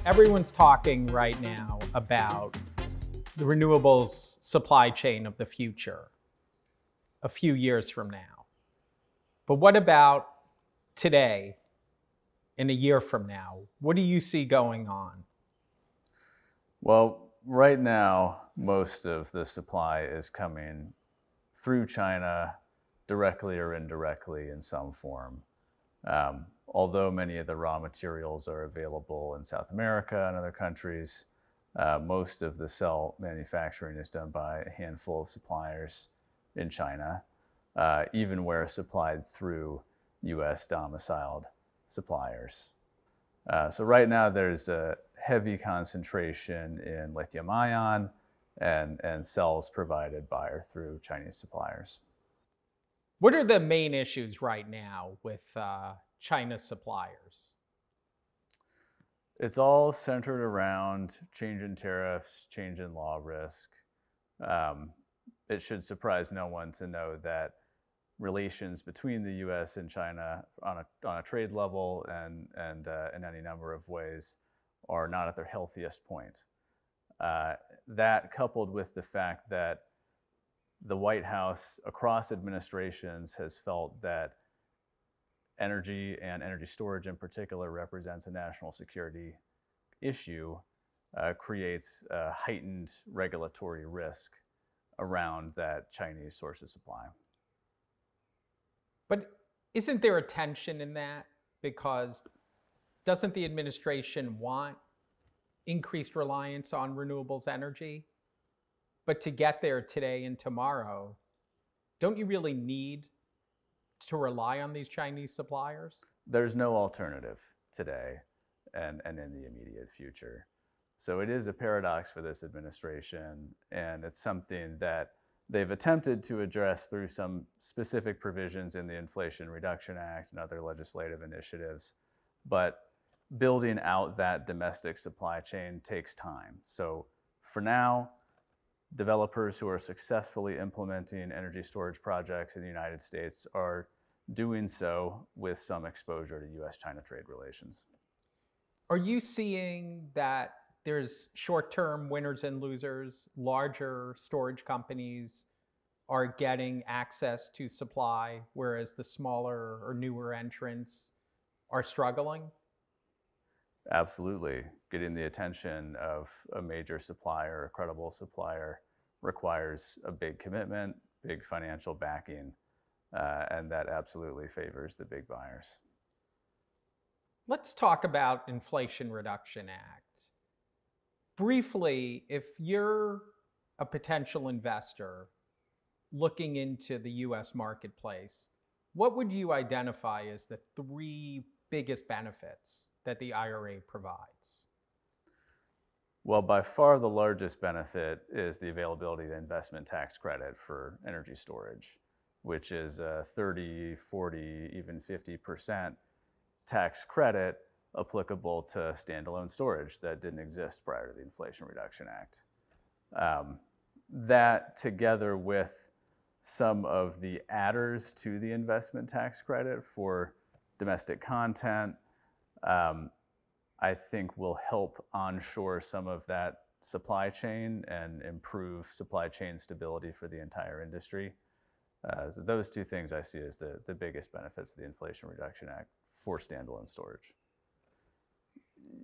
Everyone's talking right now about the renewables supply chain of the future a few years from now. But what about today, in a year from now? What do you see going on? Well, right now, most of the supply is coming through China, directly or indirectly in some form. Although many of the raw materials are available in South America and other countries, most of the cell manufacturing is done by a handful of suppliers in China, even where supplied through US domiciled suppliers. So right now there's a heavy concentration in lithium ion and cells provided by or through Chinese suppliers. What are the main issues right now with China's suppliers? It's all centered around change in tariffs, change in law risk. It should surprise no one to know that relations between the U.S. and China on a trade level and in any number of ways are not at their healthiest point. That coupled with the fact that the White House across administrations has felt that energy and energy storage in particular represents a national security issue, creates a heightened regulatory risk around that Chinese source of supply. But isn't there a tension in that? Because doesn't the administration want increased reliance on renewables energy? But to get there today and tomorrow, don't you really need to rely on these Chinese suppliers? There's no alternative today and in the immediate future. So it is a paradox for this administration, and it's something that they've attempted to address through some specific provisions in the Inflation Reduction Act and other legislative initiatives. But building out that domestic supply chain takes time. So for now, developers who are successfully implementing energy storage projects in the United States are doing so with some exposure to US-China trade relations. Are you seeing that there's short-term winners and losers? Larger storage companies are getting access to supply, whereas the smaller or newer entrants are struggling? Absolutely. Getting the attention of a major supplier, a credible supplier, requires a big commitment, big financial backing, and that absolutely favors the big buyers. Let's talk about Inflation Reduction Act. Briefly, if you're a potential investor looking into the US marketplace, what would you identify as the three biggest benefits that the IRA provides? Well, by far the largest benefit is the availability of the investment tax credit for energy storage, which is a 30, 40, even 50% tax credit applicable to standalone storage that didn't exist prior to the Inflation Reduction Act. That together with some of the adders to the investment tax credit for domestic content, I think will help onshore some of that supply chain and improve supply chain stability for the entire industry. So those two things I see as the biggest benefits of the Inflation Reduction Act for standalone storage.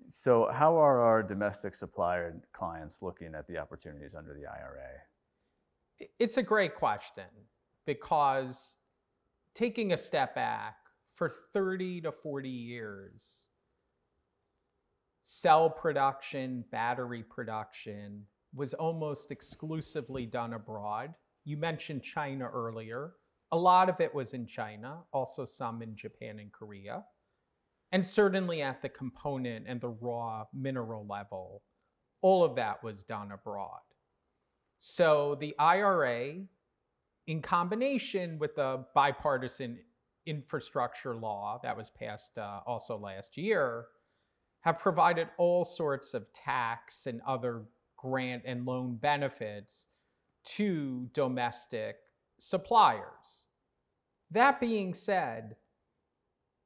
So how are our domestic supplier clients looking at the opportunities under the IRA? It's a great question, because taking a step back, for 30 to 40 years, cell production, battery production was almost exclusively done abroad. You mentioned China earlier. A lot of it was in China, also some in Japan and Korea. And certainly at the component and the raw mineral level, all of that was done abroad. So the IRA, in combination with the bipartisan infrastructure law that was passed also last year, have provided all sorts of tax and other grant and loan benefits to domestic suppliers. That being said,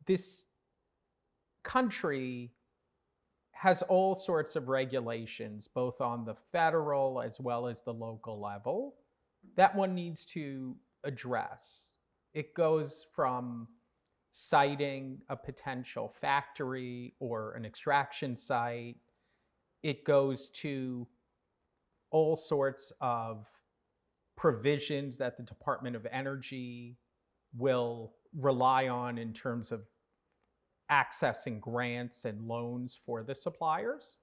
this country has all sorts of regulations, both on the federal as well as the local level, that one needs to address. It goes from citing a potential factory or an extraction site. It goes to all sorts of provisions that the Department of Energy will rely on in terms of accessing grants and loans for the suppliers.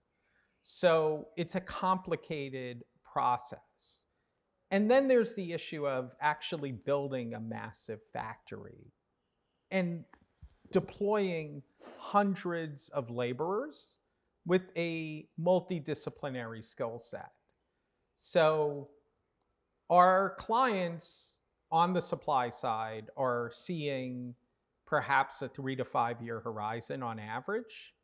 So it's a complicated process. And then there's the issue of actually building a massive factory and deploying hundreds of laborers with a multidisciplinary skill set. So our clients on the supply side are seeing perhaps a 3 to 5 year horizon on average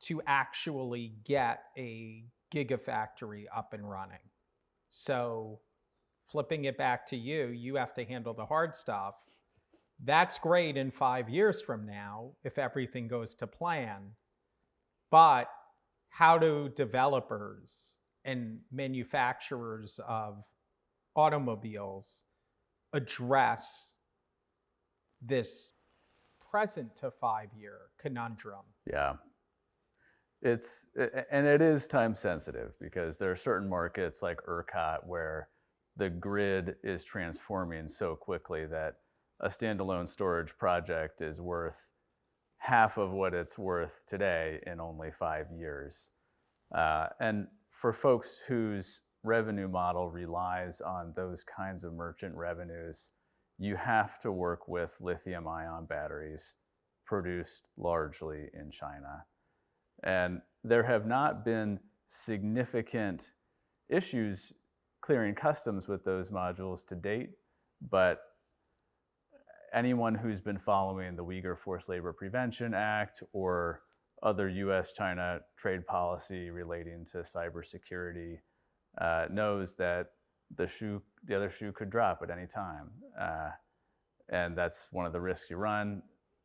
to actually get a gigafactory up and running. So flipping it back to you, you have to handle the hard stuff. That's great in 5 years from now if everything goes to plan. But how do developers and manufacturers of automobiles address this present to 5 year conundrum? Yeah. And it is time sensitive because there are certain markets like ERCOT where the grid is transforming so quickly that a standalone storage project is worth half of what it's worth today in only 5 years. And for folks whose revenue model relies on those kinds of merchant revenues, you have to work with lithium-ion batteries produced largely in China. And there have not been significant issues clearing customs with those modules to date, but anyone who's been following the Uyghur Forced Labor Prevention Act or other US-China trade policy relating to cybersecurity knows that the other shoe could drop at any time. And that's one of the risks you run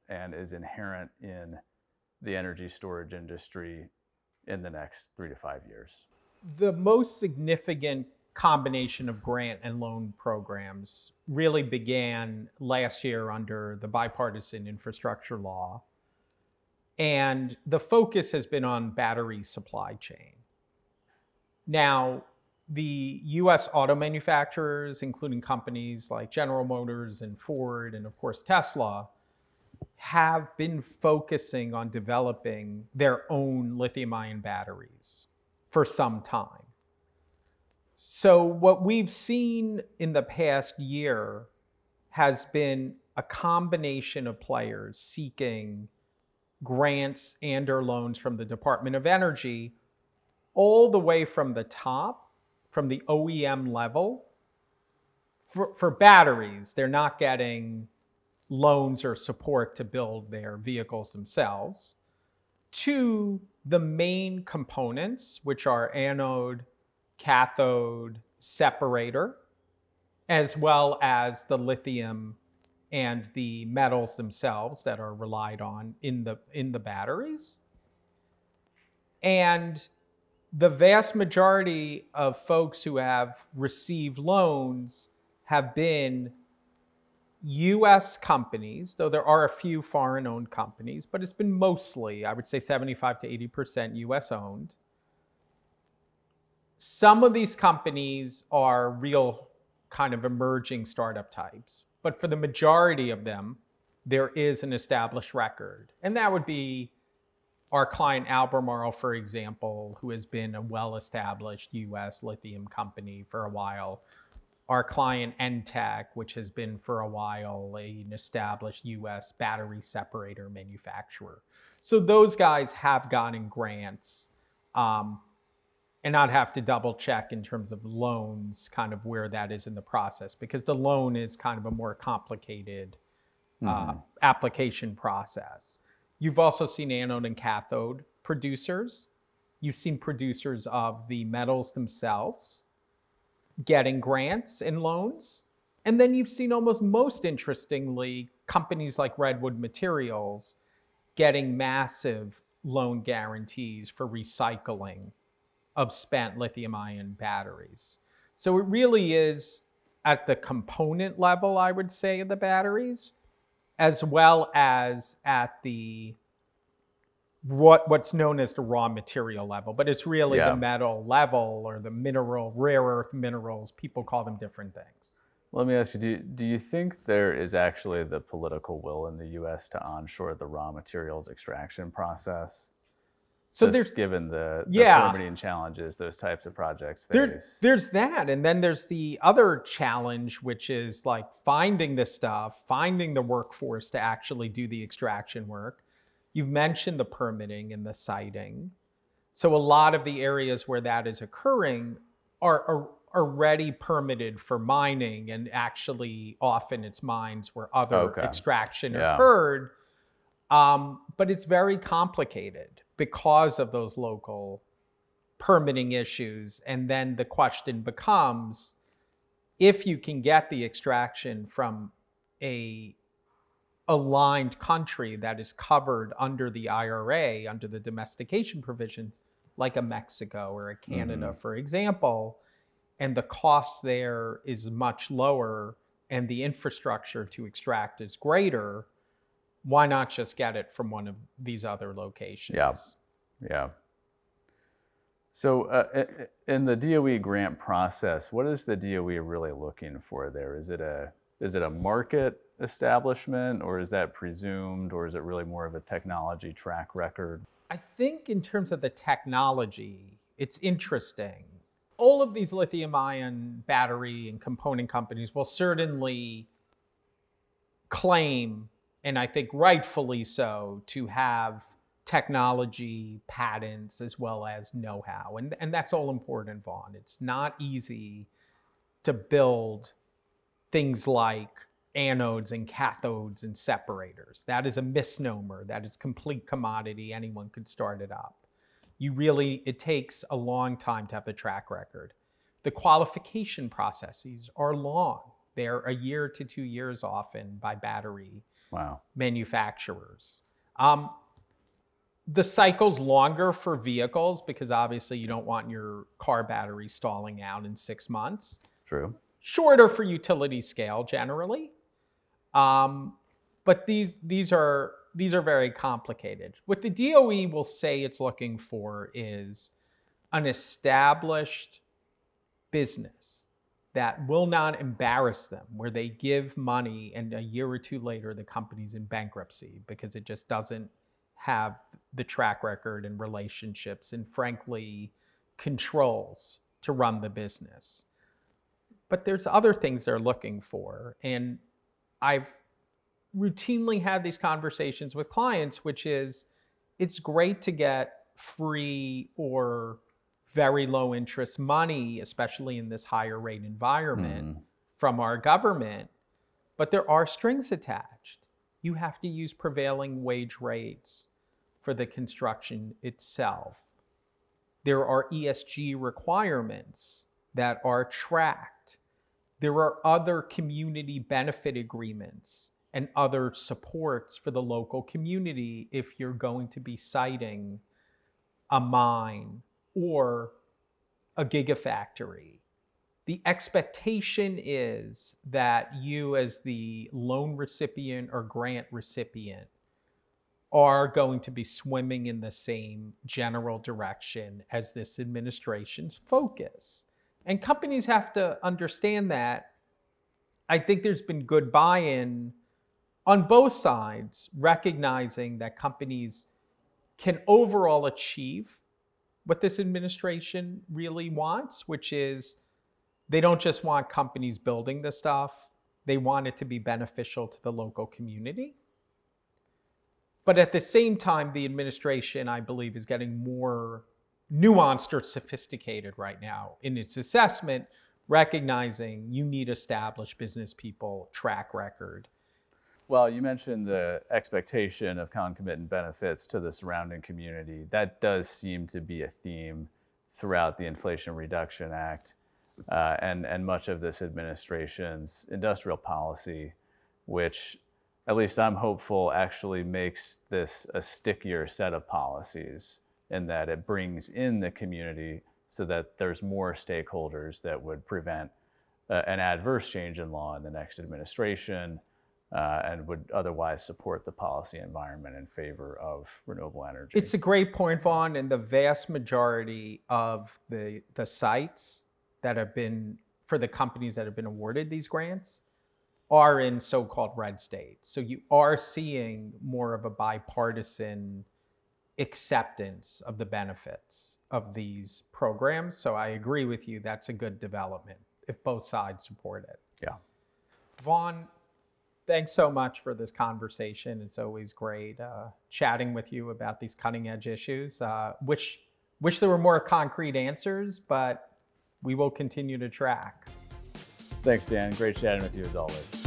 and is inherent in the energy storage industry in the next 3 to 5 years. The most significant combination of grant and loan programs really began last year under the bipartisan infrastructure law. And the focus has been on battery supply chain. Now, the US auto manufacturers, including companies like General Motors and Ford and of course Tesla, have been focusing on developing their own lithium-ion batteries for some time. So what we've seen in the past year has been a combination of players seeking grants and or loans from the Department of Energy, all the way from the top, from the OEM level. For batteries, they're not getting loans or support to build their vehicles themselves, to the main components, which are anode, cathode, separator, as well as the lithium and the metals themselves that are relied on in the batteries. And the vast majority of folks who have received loans have been US companies, though there are a few foreign-owned companies, but it's been mostly, I would say 75 to 80% US owned. Some of these companies are real kind of emerging startup types, but for the majority of them, there is an established record. And that would be our client Albemarle, for example, who has been a well-established US lithium company for a while. Our client Entech, which has been for a while an established US battery separator manufacturer. So those guys have gotten grants, and I'd have to double check in terms of loans, kind of where that is in the process, because the loan is kind of a more complicated application process. You've also seen anode and cathode producers. You've seen producers of the metals themselves getting grants and loans. And then you've seen, almost most interestingly, companies like Redwood Materials getting massive loan guarantees for recycling of spent lithium ion batteries. So it really is at the component level, I would say, of the batteries, as well as at the what's known as the raw material level, but it's really the Yeah. metal level or the mineral, rare earth minerals. People call them different things. Let me ask you, do you think there is actually the political will in the US to onshore the raw materials extraction process? So there's, Just given the yeah, permitting challenges those types of projects there, face. there's that. And then there's the other challenge, which is like finding the stuff, finding the workforce to actually do the extraction work. You've mentioned the permitting and the siting. So a lot of the areas where that is occurring are already permitted for mining, and actually often it's mines where other Okay. extraction Yeah. occurred. But it's very complicated because of those local permitting issues. And then the question becomes, if you can get the extraction from a aligned country that is covered under the IRA, under the domestication provisions, like a Mexico or a Canada, for example, and the cost there is much lower and the infrastructure to extract is greater, why not just get it from one of these other locations? Yeah. Yeah. So in the DOE grant process, what is the DOE really looking for there? Is it a market establishment, or is that presumed, or is it really more of a technology track record? I think in terms of the technology, it's interesting. All of these lithium ion battery and component companies will certainly claim, and I think rightfully so, to have technology patents as well as know-how. And that's all important, Vaughn. It's not easy to build things like anodes and cathodes and separators. That is a misnomer. That is complete commodity. Anyone could start it up. It takes a long time to have a track record. The qualification processes are long. They're a year to 2 years often by battery manufacturers. The cycle's longer for vehicles because obviously you don't want your car battery stalling out in 6 months. True. Shorter for utility scale generally. But these are very complicated. What the DOE will say it's looking for is an established business that will not embarrass them, where they give money and a year or two later the company's in bankruptcy because it just doesn't have the track record and relationships and frankly controls to run the business. But there's other things they're looking for. And I've routinely had these conversations with clients, which is it's great to get free or very low interest money, especially in this higher rate environment from our government. But there are strings attached. You have to use prevailing wage rates for the construction itself. There are ESG requirements that are tracked. There are other community benefit agreements and other supports for the local community if you're going to be siting a mine or a gigafactory. The expectation is that you, as the loan recipient or grant recipient, are going to be swimming in the same general direction as this administration's focus. And companies have to understand that. I think there's been good buy-in on both sides, recognizing that companies can overall achieve what this administration really wants, which is they don't just want companies building the stuff, they want it to be beneficial to the local community. But at the same time, the administration, I believe, is getting more nuanced or sophisticated right now in its assessment, recognizing you need established business people, track record. Well, you mentioned the expectation of concomitant benefits to the surrounding community. That does seem to be a theme throughout the Inflation Reduction Act and much of this administration's industrial policy, which at least I'm hopeful, actually makes this a stickier set of policies, in that it brings in the community so that there's more stakeholders that would prevent an adverse change in law in the next administration, and would otherwise support the policy environment in favor of renewable energy. It's a great point, Vaughn, and the vast majority of the sites that have been, for the companies that have been awarded these grants, are in so-called red states. So you are seeing more of a bipartisan acceptance of the benefits of these programs. So I agree with you, that's a good development if both sides support it. Yeah. Vaughn, thanks so much for this conversation. It's always great chatting with you about these cutting edge issues. Wish there were more concrete answers, but we will continue to track. Thanks, Dan. Great chatting with you as always.